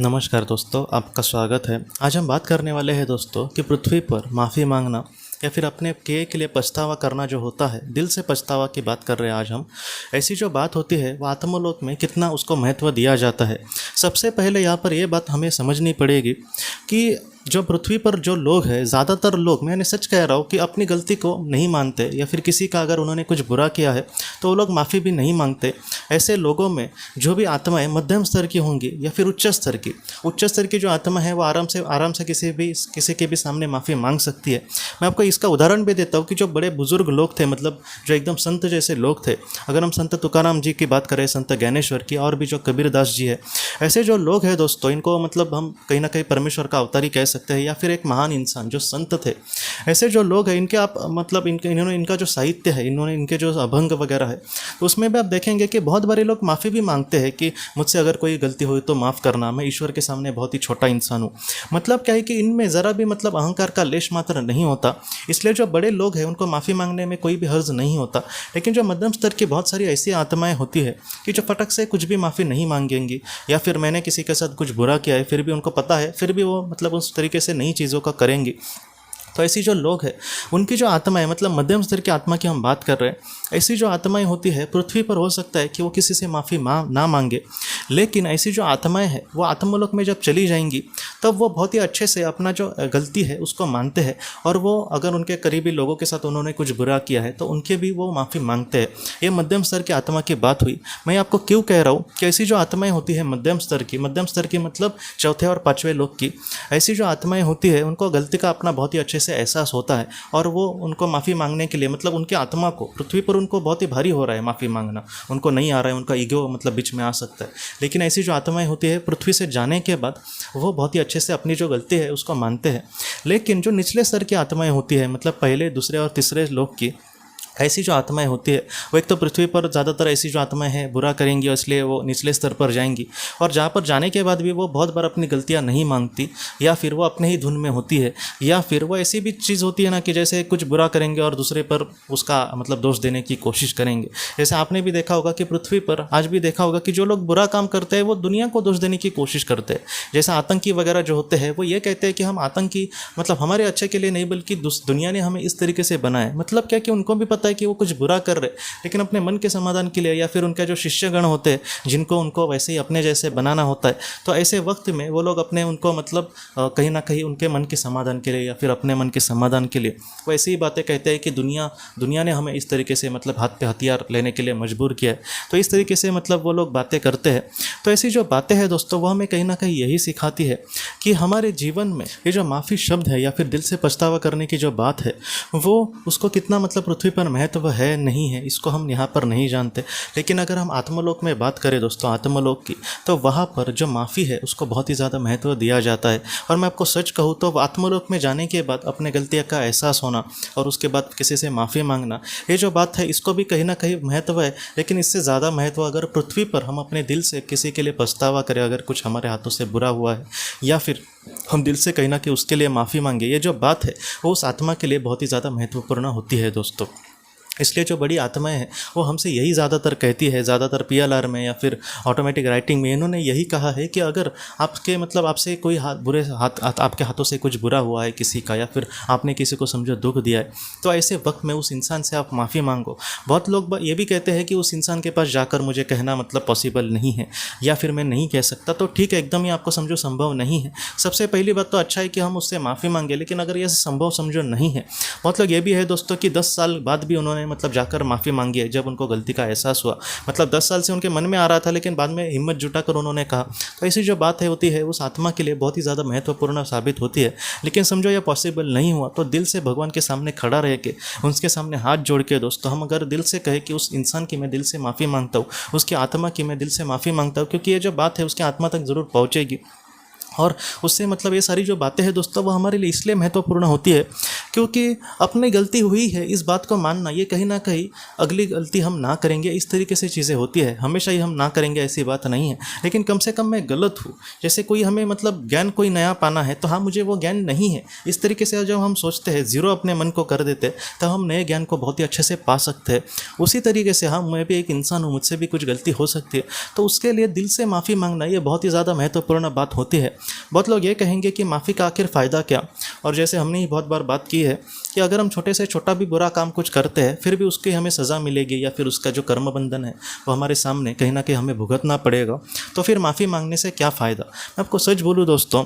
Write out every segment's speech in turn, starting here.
नमस्कार दोस्तों, आपका स्वागत है। आज हम बात करने वाले हैं दोस्तों कि पृथ्वी पर माफ़ी मांगना या फिर अपने किए के लिए पछतावा करना जो होता है, दिल से पछतावा की बात कर रहे हैं आज हम। ऐसी जो बात होती है वो आत्मलोक में कितना उसको महत्व दिया जाता है। सबसे पहले यहाँ पर ये बात हमें समझनी पड़ेगी कि जो पृथ्वी पर जो लोग हैं, ज़्यादातर लोग, मैंने सच कह रहा हूँ, कि अपनी गलती को नहीं मानते या फिर किसी का अगर उन्होंने कुछ बुरा किया है तो वो लोग माफ़ी भी नहीं मांगते। ऐसे लोगों में जो भी आत्माएं मध्यम स्तर की होंगी या फिर उच्च स्तर की जो आत्मा है वो आराम से किसी के भी सामने माफ़ी मांग सकती है। मैं आपको इसका उदाहरण भी देता हूँ कि जो बड़े बुजुर्ग लोग थे, मतलब जो एकदम संत जैसे लोग थे, अगर हम संत तुकाराम जी की बात करें, संत ज्ञानेश्वर की, और भी जो कबीरदास जी है, ऐसे जो लोग हैं दोस्तों, इनको मतलब हम कहीं ना कहीं परमेश्वर का अवतार ही कह सकते हैं या फिर एक महान इंसान जो संत थे। ऐसे जो लोग हैं, इनके आप मतलब इन्होंने इनका जो साहित्य है, इनके जो अभंग वगैरह है, तो उसमें भी आप देखेंगे कि बहुत बारी लोग माफ़ी भी मांगते हैं कि मुझसे अगर कोई गलती हुई तो माफ़ करना, मैं ईश्वर के सामने बहुत ही छोटा इंसान हूँ। मतलब क्या है कि इनमें ज़रा भी मतलब अहंकार का लेश मात्र नहीं होता, इसलिए जो बड़े लोग हैं उनको माफ़ी मांगने में कोई भी हर्ज नहीं होता। लेकिन जो मध्यम स्तर की बहुत सारी ऐसी आत्माएं होती है कि जो फटक से कुछ भी माफ़ी नहीं मांगेंगी, या फिर मैंने किसी के साथ कुछ बुरा किया है फिर भी उनको पता है, फिर भी वो मतलब उस तरीके से नई चीज़ों का करेंगी। तो ऐसी जो लोग हैं उनकी जो आत्मा है, मतलब मध्यम स्तर की आत्मा की हम बात कर रहे हैं, ऐसी जो आत्माएं होती है पृथ्वी पर, हो सकता है कि वो किसी से माफ़ी ना मांगे, लेकिन ऐसी जो आत्माएं हैं वो आत्मलोक में जब चली जाएंगी तब वो बहुत ही अच्छे से अपना जो गलती है उसको मानते हैं, और वो अगर उनके करीबी लोगों के साथ उन्होंने कुछ बुरा किया है तो उनके भी वो माफ़ी मांगते हैं। ये मध्यम स्तर की आत्मा की बात हुई। मैं आपको क्यों कह रहा हूँ कि ऐसी जो आत्माएं होती है मध्यम स्तर की मतलब चौथे और पाँचवें लोक की, ऐसी जो आत्माएं होती है उनको गलती का अपना बहुत ही अच्छे से एहसास होता है, और वो उनको माफ़ी मांगने के लिए, मतलब उनकी आत्मा को, पृथ्वी पर उनको बहुत ही भारी हो रहा है माफ़ी मांगना, उनको नहीं आ रहा है, उनका ईगो मतलब बीच में आ सकता है। लेकिन ऐसी जो आत्माएं होती है पृथ्वी से जाने के बाद वो बहुत ही अच्छे से अपनी जो गलती है उसको मानते हैं। लेकिन जो निचले स्तर की आत्माएं होती है, मतलब पहले, दूसरे और तीसरे लोक की, ऐसी जो आत्माएं होती है वो एक तो पृथ्वी पर ज़्यादातर ऐसी जो आत्माएं हैं बुरा करेंगी, और इसलिए वो निचले स्तर पर जाएंगी, और जहाँ पर जाने के बाद भी वो बहुत बार अपनी गलतियाँ नहीं मांगती, या फिर वो अपने ही धुन में होती है, या फिर वो ऐसी भी चीज़ होती है ना कि जैसे कुछ बुरा करेंगे और दूसरे पर उसका मतलब दोष देने की कोशिश करेंगे। जैसे आपने भी देखा होगा कि पृथ्वी पर आज भी देखा होगा कि जो लोग बुरा काम करते हैं वो दुनिया को दोष देने की कोशिश करते हैं। जैसे आतंकी वगैरह जो होते हैं वो ये कहते हैं कि हम आतंकी मतलब हमारे अच्छे के लिए नहीं, बल्कि दुनिया ने हमें इस तरीके से बनाया। मतलब क्या कि उनको भी पता है कि वो कुछ बुरा कर रहे, लेकिन अपने मन के समाधान के लिए, या फिर उनके जो शिष्यगण होते हैं जिनको उनको वैसे ही अपने जैसे बनाना होता है, तो ऐसे वक्त में वो लोग अपने उनको मतलब कहीं ना कहीं उनके मन के समाधान के लिए या फिर अपने मन के समाधान के लिए वो ऐसी ही बातें कहते हैं कि दुनिया ने हमें इस तरीके से मतलब हाथ पे हथियार लेने के लिए मजबूर किया है। तो इस तरीके से मतलब वो लोग बातें करते हैं। तो ऐसी जो बातें हैं दोस्तों, वो हमें कहीं ना कहीं यही सिखाती है कि हमारे जीवन में ये जो माफ़ी शब्द है या फिर दिल से पछतावा करने की जो बात है, वो उसको कितना मतलब पृथ्वी पर महत्व है नहीं है, इसको हम यहाँ पर नहीं जानते। लेकिन अगर हम आत्मलोक में बात करें दोस्तों, आत्मलोक की, तो वहाँ पर जो माफ़ी है उसको बहुत ही ज़्यादा महत्व दिया जाता है। और मैं आपको सच कहूँ तो आत्मलोक में जाने के बाद अपने गलतियों का एहसास होना और उसके बाद किसी से माफ़ी मांगना, ये जो बात है इसको भी कहीं ना कहीं महत्व है। लेकिन इससे ज़्यादा महत्व अगर पृथ्वी पर हम अपने दिल से किसी के लिए पछतावा करें, अगर कुछ हमारे हाथों से बुरा हुआ है, या फिर हम दिल से कहीं ना कहीं उसके लिए माफ़ी मांगे, ये जो बात है वो उस आत्मा के लिए बहुत ही ज़्यादा महत्वपूर्ण होती है दोस्तों। इसलिए जो बड़ी आत्माएं हैं वो हमसे यही ज़्यादातर कहती है, ज़्यादातर पीएलआर में या फिर ऑटोमेटिक राइटिंग में इन्होंने यही कहा है कि अगर आपके मतलब आपसे कोई आपके हाथों से कुछ बुरा हुआ है किसी का, या फिर आपने किसी को समझो दुख दिया है, तो ऐसे वक्त में उस इंसान से आप माफ़ी मांगो। बहुत लोग ये भी कहते हैं कि उस इंसान के पास जाकर मुझे कहना मतलब पॉसिबल नहीं है, या फिर मैं नहीं कह सकता। तो ठीक है, एकदम ही आपको समझो संभव नहीं है। सबसे पहली बात तो अच्छा है कि हम उससे माफ़ी मांगे, लेकिन अगर यह संभव समझो नहीं है, बहुत लोग ये भी है दोस्तों कि 10 साल बाद भी उन्होंने मतलब जाकर माफ़ी मांगी है जब उनको गलती का एहसास हुआ। मतलब 10 साल से उनके मन में आ रहा था, लेकिन बाद में हिम्मत जुटाकर उन्होंने कहा। तो ऐसी जो बात है होती है उस आत्मा के लिए बहुत ही ज़्यादा महत्वपूर्ण साबित होती है। लेकिन समझो ये पॉसिबल नहीं हुआ, तो दिल से भगवान के सामने खड़ा रह के, उनके सामने हाथ जोड़ के दोस्तों, हम अगर दिल से कहे कि उस इंसान की मैं दिल से माफ़ी मांगता हूँ, उसकी आत्मा की मैं दिल से माफ़ी मांगता हूँ, क्योंकि ये जो बात है उसकी आत्मा तक ज़रूर पहुँचेगी। और उससे मतलब ये सारी जो बातें हैं दोस्तों वो हमारे लिए इसलिए महत्वपूर्ण होती है क्योंकि अपनी गलती हुई है इस बात को मानना, ये कहीं ना कहीं अगली गलती हम ना करेंगे इस तरीके से चीज़ें होती है। हमेशा ही हम ना करेंगे ऐसी बात नहीं है, लेकिन कम से कम मैं गलत हूँ। जैसे कोई हमें मतलब ज्ञान कोई नया पाना है तो हाँ मुझे वो ज्ञान नहीं है, इस तरीके से जब हम सोचते हैं, ज़ीरो अपने मन को कर देते तो हम नए ज्ञान को बहुत ही अच्छे से पा सकते हैं। उसी तरीके से हाँ मैं भी एक इंसान हूँ, मुझसे भी कुछ गलती हो सकती है, तो उसके लिए दिल से माफ़ी मांगना ये बहुत ही ज़्यादा महत्वपूर्ण बात होती है। बहुत लोग ये कहेंगे कि माफ़ी का आखिर फ़ायदा क्या, और जैसे हमने ही बहुत बार बात की है कि अगर हम छोटे से छोटा भी बुरा काम कुछ करते हैं फिर भी उसकी हमें सज़ा मिलेगी, या फिर उसका जो कर्म बंधन है वो हमारे सामने कहीं ना कहीं हमें भुगतना पड़ेगा, तो फिर माफ़ी मांगने से क्या फ़ायदा। मैं आपको सच बोलूँ दोस्तों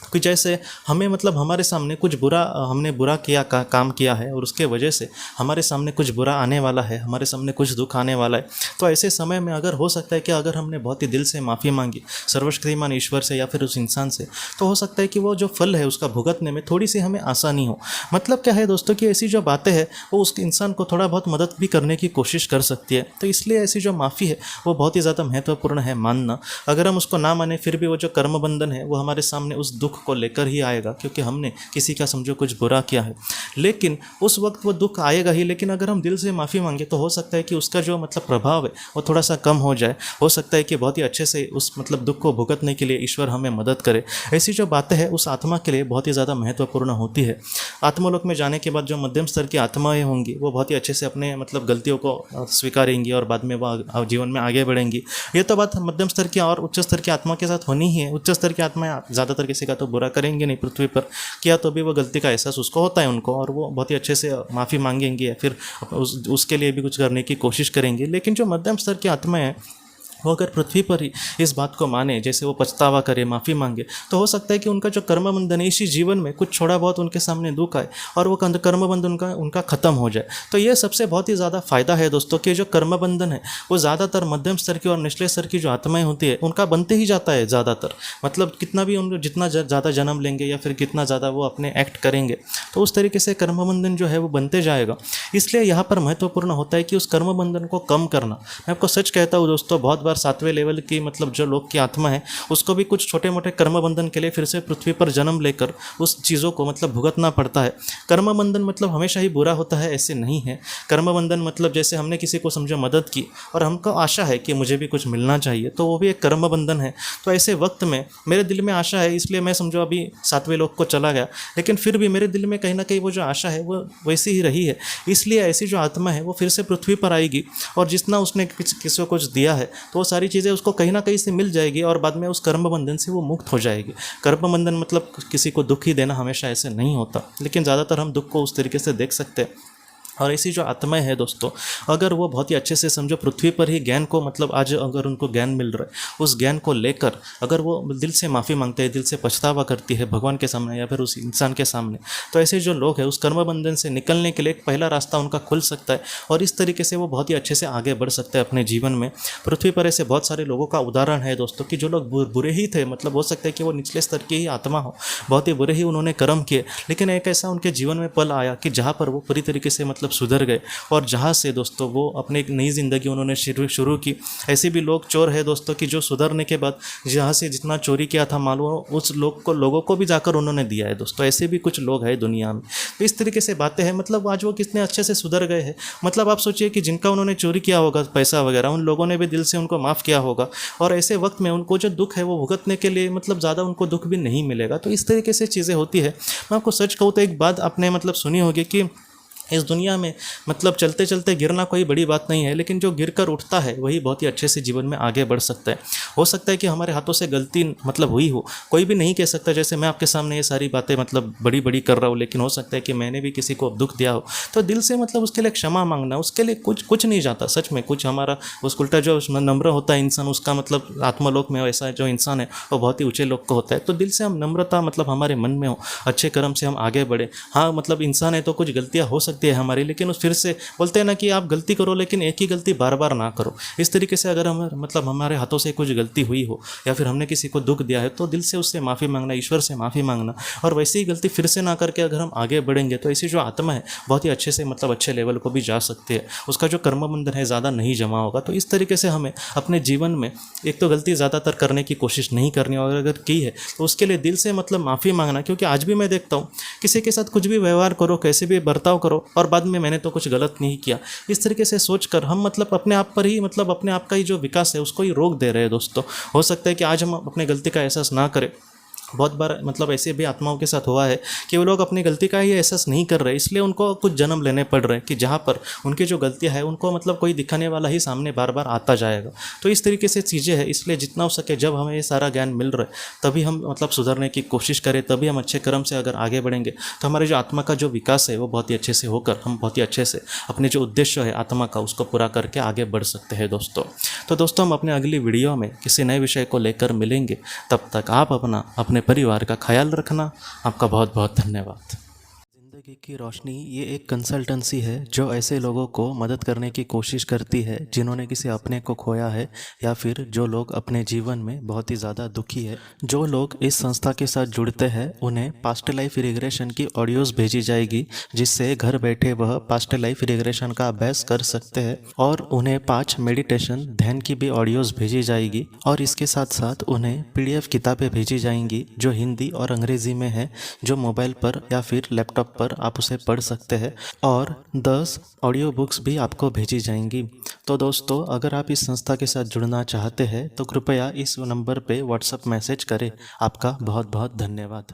कि जैसे हमें मतलब हमारे सामने कुछ बुरा, हमने बुरा किया काम किया है और उसके वजह से हमारे सामने कुछ बुरा आने वाला है, हमारे सामने कुछ दुख आने वाला है, तो ऐसे समय में अगर हो सकता है कि अगर हमने बहुत ही दिल से माफ़ी मांगी सर्वशक्तिमान ईश्वर से या फिर उस इंसान से, तो हो सकता है कि वो जो फल है उसका भुगतने में थोड़ी सी हमें आसानी हो। मतलब क्या है दोस्तों कि ऐसी जो बातें हैं वो उस इंसान को थोड़ा बहुत मदद भी करने की कोशिश कर सकती है। तो इसलिए ऐसी जो माफ़ी है वो बहुत ही ज़्यादा महत्वपूर्ण है मानना। अगर हम उसको ना माने फिर भी वो जो कर्म बंधन है वो हमारे सामने उस दुख को लेकर ही आएगा, क्योंकि हमने किसी का समझो कुछ बुरा किया है, लेकिन उस वक्त वो दुख आएगा ही। लेकिन अगर हम दिल से माफ़ी मांगे तो हो सकता है कि उसका जो मतलब प्रभाव है वो थोड़ा सा कम हो जाए। हो सकता है कि बहुत ही अच्छे से उस मतलब दुख को भुगतने के लिए ईश्वर हमें मदद करे। ऐसी जो बातें हैं उस आत्मा के लिए बहुत ही ज़्यादा महत्वपूर्ण होती है। आत्मलोक में जाने के बाद जो मध्यम स्तर की आत्माएं होंगी वो बहुत ही अच्छे से अपने मतलब गलतियों को स्वीकारेंगी और बाद में वह जीवन में आगे बढ़ेंगी। ये तो बात मध्यम स्तर की और उच्च स्तर की आत्मा के साथ होनी ही है। उच्च स्तर की आत्माएं ज़्यादातर किसी का तो बुरा करेंगे नहीं पृथ्वी पर, किया तो भी वो गलती का एहसास उसको होता है उनको, और वो बहुत ही अच्छे से माफ़ी मांगेंगे या फिर उसके लिए भी कुछ करने की कोशिश करेंगे। लेकिन जो मध्यम स्तर की आत्माएं हैं वो अगर पृथ्वी पर ही इस बात को माने, जैसे वो पछतावा करे, माफ़ी मांगे, तो हो सकता है कि उनका जो कर्म बंधन है इसी जीवन में कुछ थोड़ा बहुत उनके सामने दुख आए और वो कर्म बंधन उनका ख़त्म हो जाए। तो ये सबसे बहुत ही ज़्यादा फ़ायदा है दोस्तों कि जो कर्म बंधन है वो ज़्यादातर मध्यम स्तर की और निचले स्तर की जो आत्माएं होती है उनका बनते ही जाता है ज़्यादातर। मतलब कितना भी उन जितना ज़्यादा जन्म लेंगे या फिर कितना ज़्यादा वो अपने एक्ट करेंगे तो उस तरीके से कर्म बंधन जो है वो बनते जाएगा। इसलिए यहाँ पर महत्वपूर्ण होता है कि उस कर्म बंधन को कम करना। मैं आपको सच कहता हूँ दोस्तों, बहुत बार 7वें लेवल की मतलब जो लोग की आत्मा है उसको भी कुछ छोटे मोटे कर्म बंधन के लिए फिर से पृथ्वी पर जन्म लेकर उस चीज़ों को मतलब भुगतना पड़ता है। कर्म बंधन मतलब हमेशा ही बुरा होता है ऐसे नहीं है। कर्म बंधन मतलब जैसे हमने किसी को समझो मदद की और हमको आशा है कि मुझे भी कुछ मिलना चाहिए, तो वो भी एक कर्म बंधन है। तो ऐसे वक्त में मेरे दिल में आशा है, इसलिए मैं समझो अभी 7वें लोक को चला गया, लेकिन फिर भी मेरे दिल में कहीं ना कहीं वो जो आशा है वो वैसी ही रही है। इसलिए ऐसी जो आत्मा है वो फिर से पृथ्वी पर आएगी और जितना उसने किसी को कुछ दिया है तो वो सारी चीज़ें उसको कहीं ना कहीं से मिल जाएगी और बाद में उस कर्म बंधन से वो मुक्त हो जाएगी। कर्म बंधन मतलब किसी को दुख ही देना हमेशा ऐसे नहीं होता, लेकिन ज़्यादातर हम दुख को उस तरीके से देख सकते हैं। और ऐसी जो आत्माएं हैं दोस्तों, अगर वो बहुत ही अच्छे से समझो पृथ्वी पर ही ज्ञान को मतलब आज अगर उनको ज्ञान मिल रहा है उस ज्ञान को लेकर अगर वो दिल से माफ़ी मांगते हैं, दिल से पछतावा करती है भगवान के सामने या फिर उस इंसान के सामने, तो ऐसे जो लोग हैं उस कर्म बंधन से निकलने के लिए एक पहला रास्ता उनका खुल सकता है और इस तरीके से वो बहुत ही अच्छे से आगे बढ़ सकते हैं अपने जीवन में। पृथ्वी पर ऐसे बहुत सारे लोगों का उदाहरण है दोस्तों कि जो लोग बुरे ही थे, मतलब हो सकता है कि वो निचले स्तर की ही आत्मा हो, बहुत ही बुरे ही उन्होंने कर्म किए, लेकिन एक ऐसा उनके जीवन में पल आया कि जहाँ पर वो पूरी तरीके से मतलब सुधर गए और जहाँ से दोस्तों वो अपने एक नई ज़िंदगी उन्होंने शुरू की। ऐसे भी लोग चोर है दोस्तों कि जो सुधरने के बाद जहाँ से जितना चोरी किया था मालूम उस लोगों को भी जाकर उन्होंने दिया है दोस्तों। ऐसे भी कुछ लोग हैं दुनिया में। तो इस तरीके से बातें हैं, मतलब आज वो कितने अच्छे से सुधर गए हैं। मतलब आप सोचिए कि जिनका उन्होंने चोरी किया होगा पैसा वगैरह, उन लोगों ने भी दिल से उनको माफ़ किया होगा और ऐसे वक्त में उनको जो दुख है वो भुगतने के लिए मतलब ज़्यादा उनको दुख भी नहीं मिलेगा। तो इस तरीके से चीज़ें होती है। मैं आपको सच कहूँ तो एक बात आपने मतलब सुनी होगी कि इस दुनिया में मतलब चलते चलते गिरना कोई बड़ी बात नहीं है, लेकिन जो गिर कर उठता है वही बहुत ही अच्छे से जीवन में आगे बढ़ सकता है। हो सकता है कि हमारे हाथों से गलती मतलब हुई हो, कोई भी नहीं कह सकता। जैसे मैं आपके सामने ये सारी बातें मतलब बड़ी बड़ी कर रहा हूँ, लेकिन हो सकता है कि मैंने भी किसी को दुख दिया हो, तो दिल से मतलब उसके लिए क्षमा मांगना, उसके लिए कुछ नहीं जाता सच में। कुछ हमारा उस उल्टा जो नम्र होता है इंसान, उसका मतलब आत्मलोक में ऐसा जो इंसान है वो बहुत ही ऊँचे लोक को होता है। तो दिल से हम नम्रता मतलब हमारे मन में हो, अच्छे कर्म से हम आगे बढ़े। हाँ मतलब इंसान है तो कुछ गलतियाँ हो सकती सकती है हमारी, लेकिन उस फिर से बोलते हैं ना कि आप गलती करो लेकिन एक ही गलती बार बार ना करो। इस तरीके से अगर हम मतलब हमारे हाथों से कुछ गलती हुई हो या फिर हमने किसी को दुख दिया है तो दिल से उससे माफ़ी मांगना, ईश्वर से माफ़ी मांगना, और वैसी ही गलती फिर से ना करके अगर हम आगे बढ़ेंगे तो ऐसी जो आत्मा है बहुत ही अच्छे से मतलब अच्छे लेवल को भी जा सकती है, उसका जो कर्म बंधन है ज़्यादा नहीं जमा होगा। तो इस तरीके से हमें अपने जीवन में एक तो गलती ज़्यादातर करने की कोशिश नहीं करनी, और अगर की है तो उसके लिए दिल से मतलब माफ़ी मांगना। क्योंकि आज भी मैं देखता हूँ किसी के साथ कुछ भी व्यवहार करो, कैसे भी बर्ताव करो, और बाद में मैंने तो कुछ गलत नहीं किया, इस तरीके से सोचकर हम मतलब अपने आप पर ही मतलब अपने आप का ही जो विकास है उसको ही रोक दे रहे हैं दोस्तों। हो सकता है कि आज हम अपने गलती का एहसास ना करें। बहुत बार मतलब ऐसे भी आत्माओं के साथ हुआ है कि वो लोग अपनी गलती का ही एहसास नहीं कर रहे, इसलिए उनको कुछ जन्म लेने पड़ रहे हैं कि जहाँ पर उनकी जो गलतियाँ है उनको मतलब कोई दिखाने वाला ही सामने बार बार आता जाएगा। तो इस तरीके से चीज़ें हैं, इसलिए जितना हो सके जब हमें ये सारा ज्ञान मिल रहा है तभी हम मतलब सुधरने की कोशिश करें, तभी हम अच्छे कर्म से अगर आगे बढ़ेंगे तो हमारे जो आत्मा का जो विकास है वो बहुत ही अच्छे से होकर हम बहुत ही अच्छे से अपने जो उद्देश्य है आत्मा का उसको पूरा करके आगे बढ़ सकते हैं दोस्तों। तो दोस्तों हम अपने अगली वीडियो में किसी नए विषय को लेकर मिलेंगे, तब तक आप अपने परिवार का ख्याल रखना। आपका बहुत बहुत धन्यवाद। ज़िंदगी की रोशनी ये एक कंसल्टेंसी है जो ऐसे लोगों को मदद करने की कोशिश करती है जिन्होंने किसी अपने को खोया है या फिर जो लोग अपने जीवन में बहुत ही ज़्यादा दुखी है। जो लोग इस संस्था के साथ जुड़ते हैं उन्हें पास्ट लाइफ रिग्रेशन की ऑडियोज़ भेजी जाएगी, जिससे घर बैठे वह पास्ट लाइफ रिग्रेशन का अभ्यास कर सकते हैं, और उन्हें 5 मेडिटेशन ध्यान की भी ऑडियोज़ भेजी जाएगी, और इसके साथ साथ उन्हें PDF किताबें भेजी जाएंगी जो हिंदी और अंग्रेज़ी में है, जो मोबाइल पर या फिर लैपटॉप पर आप उसे पढ़ सकते हैं, और 10 ऑडियो बुक्स भी आपको भेजी जाएंगी। तो दोस्तों अगर आप इस संस्था के साथ जुड़ना चाहते हैं तो कृपया इस नंबर पे व्हाट्सएप मैसेज करें। आपका बहुत बहुत धन्यवाद।